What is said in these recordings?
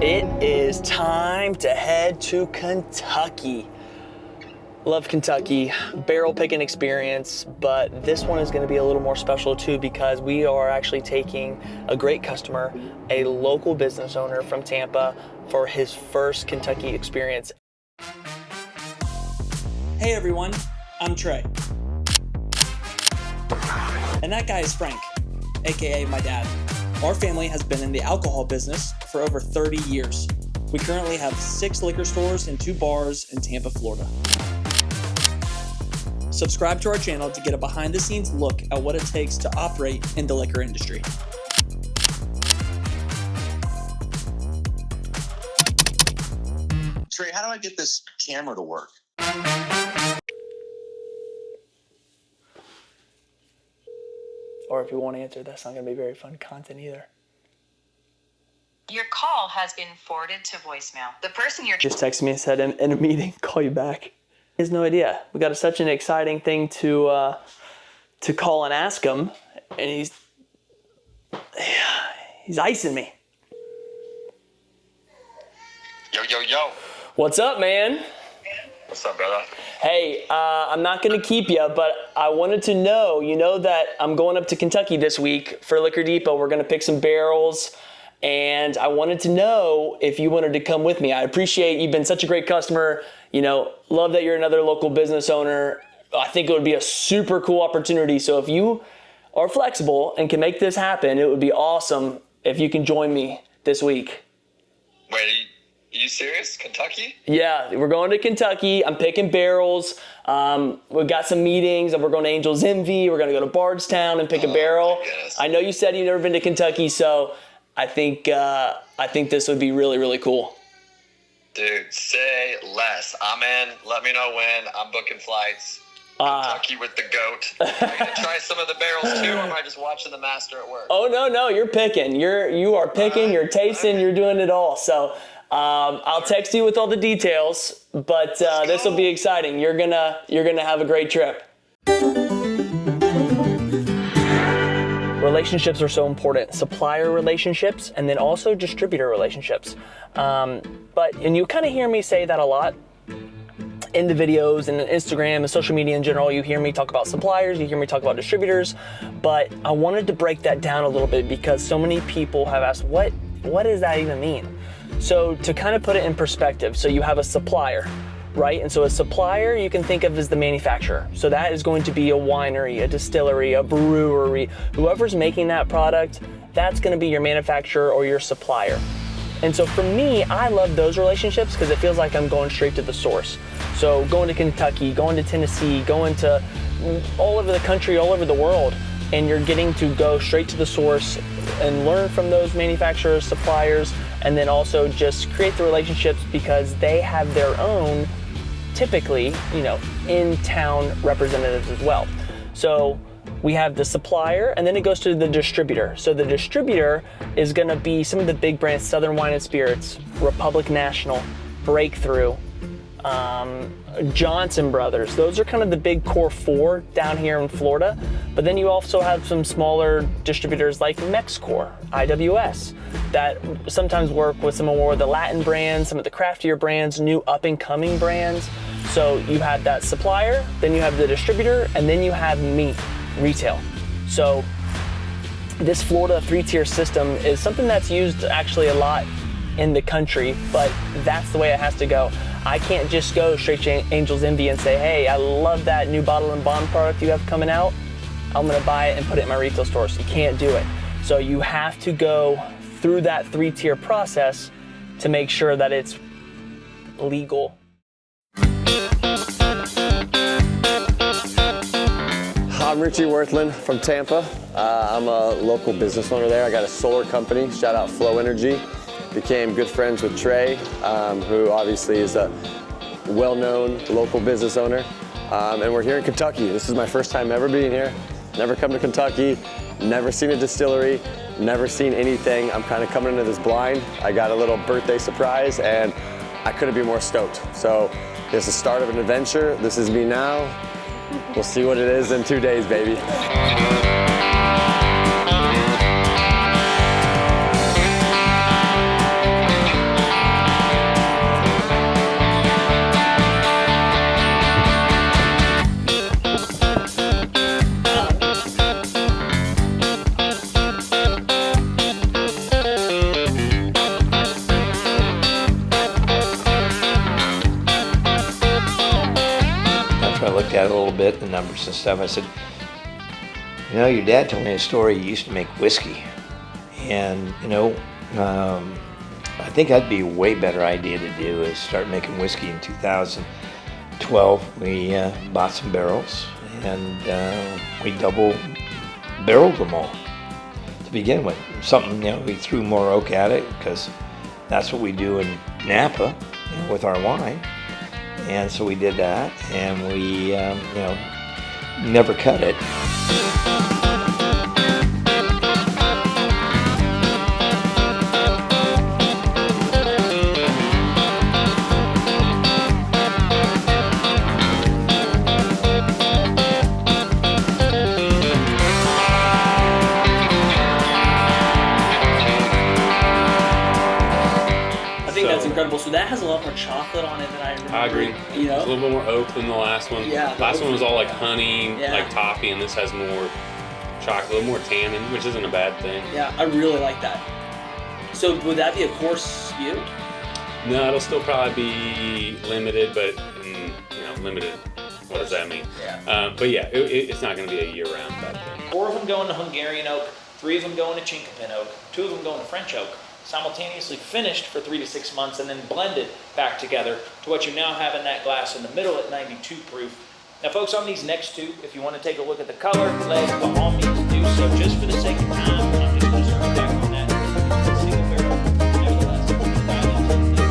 It is time to head to Kentucky. Love Kentucky, barrel picking experience, but this one is gonna be a little more special too because we are actually taking a great customer, a local business owner from Tampa, for his first Kentucky experience. Hey everyone, I'm Trey. And that guy is Frank, AKA my dad. Our family has been in the alcohol business for over 30 years. We currently have 6 liquor stores and 2 bars in Tampa, Florida. Subscribe to our channel to get a behind-the-scenes look at what it takes to operate in the liquor industry. Trey, how do I get this camera to work? Or if you won't answer, that's not gonna be very fun content either. Your call has been forwarded to voicemail. The person you're Just texted me and said in a meeting, call you back. He has no idea. We got such an exciting thing to call and ask him, and he's icing me. Yo. What's up, man? What's up, brother? Hey, I'm not gonna keep you, but I wanted to know, you know that I'm going up to Kentucky this week for Liquor Depot. We're gonna pick some barrels, and I wanted to know if you wanted to come with me. I appreciate you've been such a great customer. You know, love that you're another local business owner. I think it would be a super cool opportunity. So if you are flexible and can make this happen, it would be awesome if you can join me this week. Wait, are you serious? Kentucky? Yeah, we're going to Kentucky. I'm picking barrels. We've got some meetings, and we're going to Angel's Envy. We're going to go to Bardstown and pick a barrel. I know you said you've never been to Kentucky, so I think this would be really, really cool. Dude, say less. I'm in. Let me know when. I'm booking flights. Kentucky with the goat. Are you going to try some of the barrels too, or am I just watching the master at work? Oh, no, you're picking. You are picking, you're tasting, you're doing it all. So I'll text you with all the details, but this will be exciting. You're gonna have a great trip. Relationships are so important. Supplier relationships, and then also distributor relationships. And you kind of hear me say that a lot in the videos and Instagram and social media in general. You hear me talk about suppliers, you hear me talk about distributors, but I wanted to break that down a little bit because so many people have asked, what does that even mean? So to kind of put it in perspective, so you have a supplier, right? And so a supplier you can think of as the manufacturer. So that is going to be a winery, a distillery, a brewery, whoever's making that product, that's gonna be your manufacturer or your supplier. And so for me, I love those relationships because it feels like I'm going straight to the source. So going to Kentucky, going to Tennessee, going to all over the country, all over the world, and you're getting to go straight to the source and learn from those manufacturers, suppliers, and then also just create the relationships because they have their own, typically, in-town representatives as well. So we have the supplier, and then it goes to the distributor. So the distributor is gonna be some of the big brands, Southern Wine and Spirits, Republic National, Breakthrough, Johnson Brothers. Those are kind of the big core 4 down here in Florida. But then you also have some smaller distributors like Mexcor, IWS, that sometimes work with some more of the Latin brands, some of the craftier brands, new up-and-coming brands. So you have that supplier, then you have the distributor, and then you have me, retail. So this Florida 3-tier system is something that's used actually a lot in the country, but that's the way it has to go. I can't just go straight to Angel's Envy and say, hey, I love that new bottle and bond product you have coming out. I'm gonna buy it and put it in my retail stores. You can't do it. So you have to go through that 3-tier process to make sure that it's legal. I'm Richie Worthland from Tampa. I'm a local business owner there. I got a solar company, shout out Flow Energy. Became good friends with Trey, who obviously is a well-known local business owner. And we're here in Kentucky. This is my first time ever being here. Never come to Kentucky, never seen a distillery, never seen anything. I'm kind of coming into this blind. I got a little birthday surprise and I couldn't be more stoked. So it's the start of an adventure. This is me now. We'll see what it is in 2 days, baby. it a little bit, the numbers and stuff. I said, you know, your dad told me a story. He used to make whiskey. And, you know, I think that'd be a way better idea to do is start making whiskey in 2012. We bought some barrels and we double barreled them all to begin with. Something, you know, we threw more oak at it because that's what we do in Napa, you know, with our wine. And so we did that, and we, you know, never cut it. Incredible. So that has a lot more chocolate on it than I remember. I agree. You know? It's a little bit more oak than the last one. Yeah. Last one was all like honey, Yeah. like toffee, and this has more chocolate, a little more tannin, which isn't a bad thing. Yeah, I really like that. So would that be a course you? No, it'll still probably be limited, but limited. What does that mean? Yeah. But yeah, it's not going to be a year-round type thing. 4 of them going to Hungarian oak, 3 of them going to Chinkapin oak, 2 of them going to French oak, simultaneously finished for 3 to 6 months and then blended back together to what you now have in that glass in the middle at 92 proof. Now folks, on these next 2, if you want to take a look at the color, legs, by all means do so. Just for the sake of time, I'm just going to circle back on that single barrel. Nevertheless, we're going to dive into the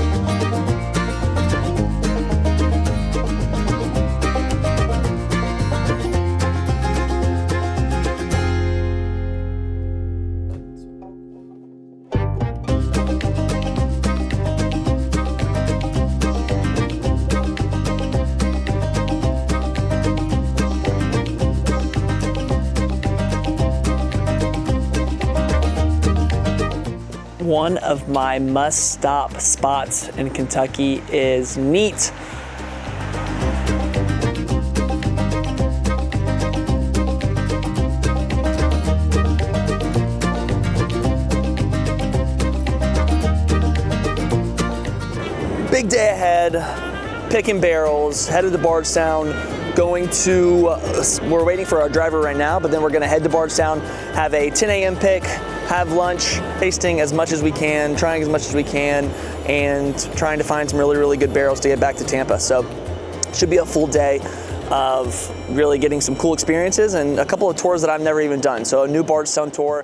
One of my must-stop spots in Kentucky is Neat. Big day ahead, picking barrels, headed to Bardstown, we're waiting for our driver right now, but then we're gonna head to Bardstown, have a 10 a.m. pick, have lunch, tasting as much as we can, trying as much as we can, and trying to find some really, really good barrels to get back to Tampa. So it should be a full day of really getting some cool experiences and a couple of tours that I've never even done. So a new Bardstown tour.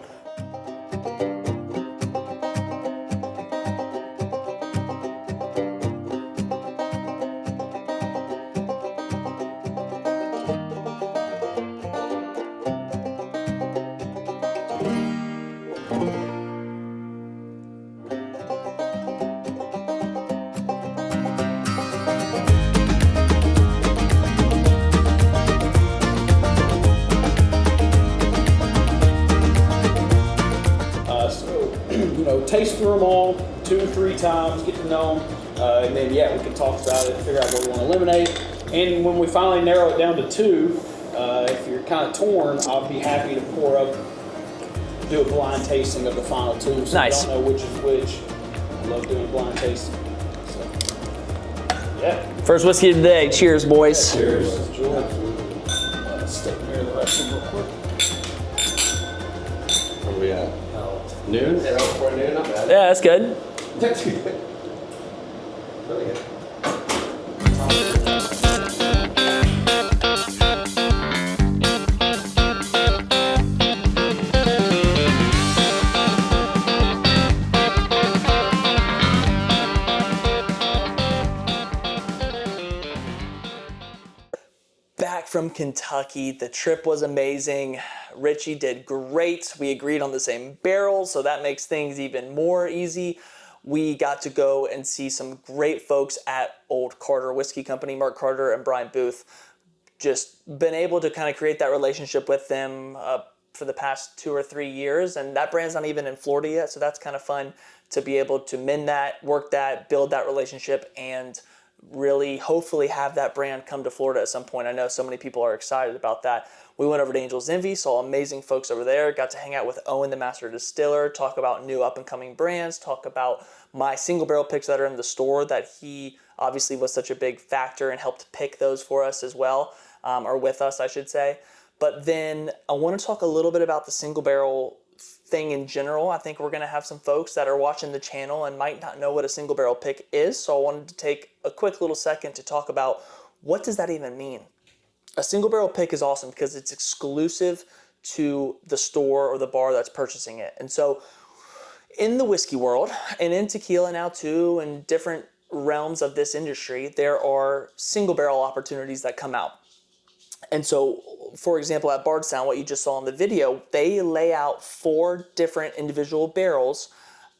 Taste through them all 2-3 times, get to know them, and then we can talk about it, figure out what we want to eliminate. And when we finally narrow it down to 2, if you're kind of torn, I'll be happy to do a blind tasting of the final 2, so nice. You don't know which is which. I love doing blind tasting. So, yeah. First whiskey of the day. Cheers, boys. Cheers. Enjoy. Stick near the rest of them real quick. Where we at? Noon? Right before noon? Not bad. Yeah, that's good. That's good. Really good. Back from Kentucky, the trip was amazing. Richie did great. We agreed on the same barrels, so that makes things even more easy. We got to go and see some great folks at Old Carter Whiskey Company, Mark Carter and Brian Booth. Just been able to kind of create that relationship with them for the past 2 or 3 years, and that brand's not even in Florida yet, so that's kind of fun to be able to mend that, work that, build that relationship, and really hopefully have that brand come to Florida at some point. I know so many people are excited about that. We went over to Angel's Envy, saw amazing folks over there, got to hang out with Owen, the master distiller, talk about new up-and-coming brands, talk about my single barrel picks that are in the store that he obviously was such a big factor and helped pick those for us as well. or with us, I should say. But then I want to talk a little bit about the single barrel thing in general. I think we're going to have some folks that are watching the channel and might not know what a single barrel pick is. So I wanted to take a quick little second to talk about what does that even mean? A single barrel pick is awesome because it's exclusive to the store or the bar that's purchasing it. And so in the whiskey world, and in tequila now too, and different realms of this industry, there are single barrel opportunities that come out. And so, for example, at Bardstown, what you just saw in the video, they lay out 4 different individual barrels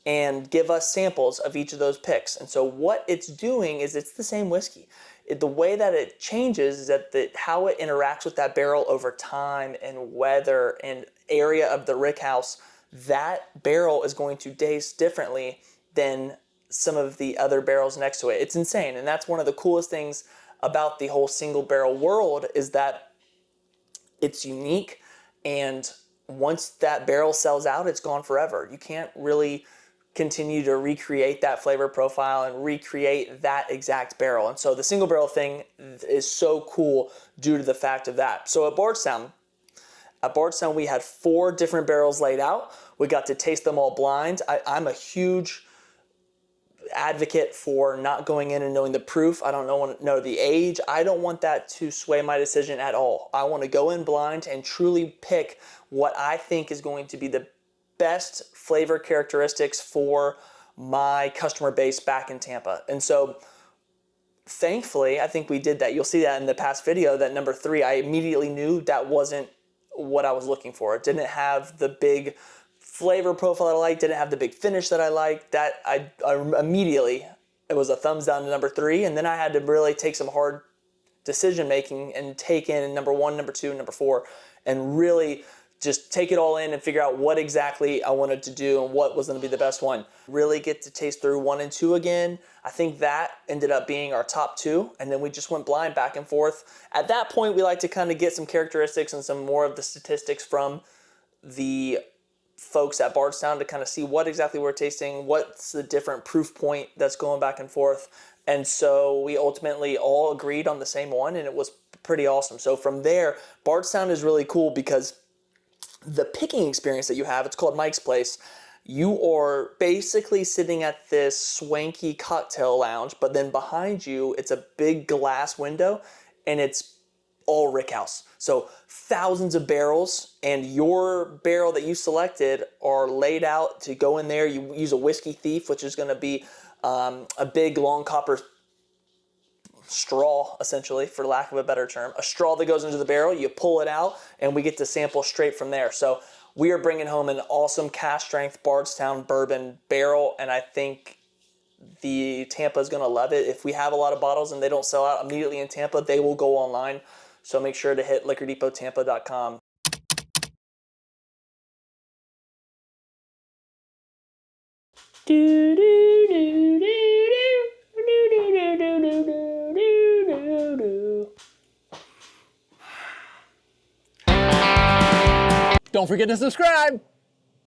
and give us samples of each of those picks. And so what it's doing is it's the same whiskey. The way that it changes is that how it interacts with that barrel over time and weather and area of the rickhouse, that barrel is going to taste differently than some of the other barrels next to it. It's insane. And that's one of the coolest things about the whole single barrel world is that it's unique. And once that barrel sells out, it's gone forever. You can't really continue to recreate that flavor profile and recreate that exact barrel. And so the single barrel thing is so cool due to the fact of that. So at Bardstown, we had 4 different barrels laid out. We got to taste them all blind. I'm a huge advocate for not going in and knowing the proof. I don't know the age. I don't want that to sway my decision at all. I want to go in blind and truly pick what I think is going to be the best flavor characteristics for my customer base back in Tampa. And so thankfully, I think we did that. You'll see that in the past video, that number 3, I immediately knew that wasn't what I was looking for. It didn't have the big flavor profile that I liked, didn't have the big finish that I liked. That I immediately, it was a thumbs down to number 3. And then I had to really take some hard decision making and take in number 1, number 2, and number 4, and really just take it all in and figure out what exactly I wanted to do and what was going to be the best one. Really get to taste through 1 and 2 again. I think that ended up being our top 2, and then we just went blind back and forth. At that point, we like to kind of get some characteristics and some more of the statistics from the folks at Bardstown to kind of see what exactly we're tasting, what's the different proof point that's going back and forth. And so we ultimately all agreed on the same one, and it was pretty awesome. So from there, Bardstown is really cool because the picking experience that you have, it's called Mike's Place. You are basically sitting at this swanky cocktail lounge, but then behind you, it's a big glass window, and it's all rickhouse. So thousands of barrels, and your barrel that you selected are laid out to go in there. You use a whiskey thief, which is going to be a big long copper straw, essentially, for lack of a better term, a straw that goes into the barrel. You pull it out, and we get to sample straight from there. So we are bringing home an awesome cask strength Bardstown bourbon barrel, and I think the Tampa is going to love it. If we have a lot of bottles and they don't sell out immediately in Tampa, they will go online. So make sure to hit liquordepottampa.com. Don't forget to subscribe.